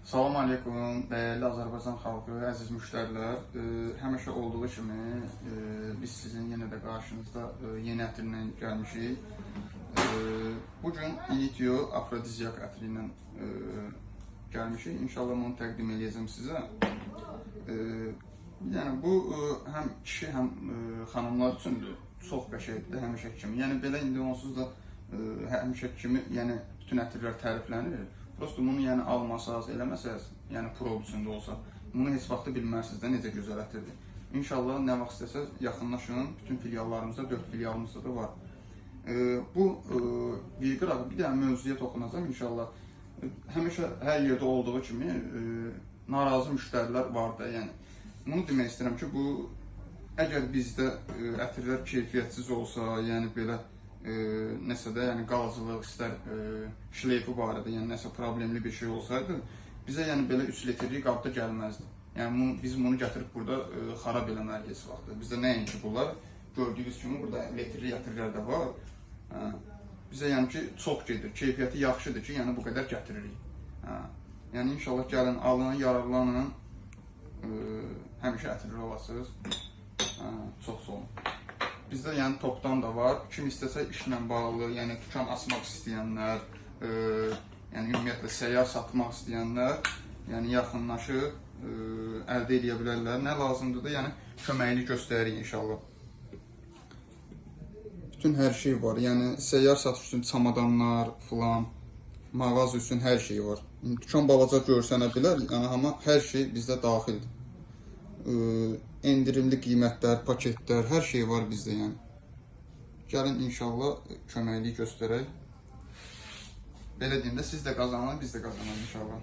Salam aleykum, dəyərli Azərbaycan xalqı, əziz müştərilər. Həmişə olduğu kimi biz sizin yenə də qarşınızda yeni ətirlə gəlmişik. Bugün Initio afrodizyak ətri ilə gəlmişik. İnşallah onu təqdim edəcəm sizə. Yəni bu həm kişi, həm xanımlar üçündür. Çox qəşəngdir, həmişəki kimi. Yəni belə indi onsuz da həmişəki kimi, yəni bütün ətirlər təriflənir. Prosto bunu yəni almasaz, eləməsəz, yəni prov içində olsa, bunu heç vaxtı bilmərsiniz də necə gözəl ətirdir. İnşallah nə vaxt istəsəz yaxınlaşın, bütün filiallarımızda, 4 filialımızda da var. Bu bir qırağı bir dənə mövzuya toxunacağım inşallah. Həmişə hər yerdə olduğu kimi narazı müştərilər var da, yəni. Bunu demək istəyirəm ki, bu əgər bizdə ətirlər keyfiyyətsiz olsa, yəni belə nəsə də, yəni qalıcılıq, istər şleyfi barədə, yəni nəsə problemli bir şey olsaydı, bizə yəni belə 3 litrlik qabda gəlməzdi. Yəni biz bunu gətirib burada xarab eləməliyik heç vaxtı. Bizdə nəinki bunlar, gördüyünüz kimi burada litrli ətirlər də var. Bizə yəni ki, çox gedir, keyfiyyəti yaxşıdır ki, yəni bu qədər gətiririk. Yəni inşallah gəlin, alın, yararlanın, həmişə ətirli olasınız. Çox sağ olun. Bizdə yəni topdan da var. Kim istəsə işlə bağlı, yəni dükan açmaq istəyənlər, yəni ümumiyyətlə səyyar satmaq istəyənlər, yəni yaxınlaşıb əldə edə bilərlər. Nə lazımdır da, yəni köməkli göstəririk inşallah. Bütün hər şey var. Yəni səyyar satış üçün çamadanlar, filan, mağaz üçün hər şey var. Dükan balaca görsənə bilər, yəni amma hər şey bizdə daxildir. Endirimli qiymətlər, paketlər, hər şey var bizdə yəni. Gəlin inşallah köməkli göstərək. Belə deyim də siz də qazanın, biz də qazanalım inşallah.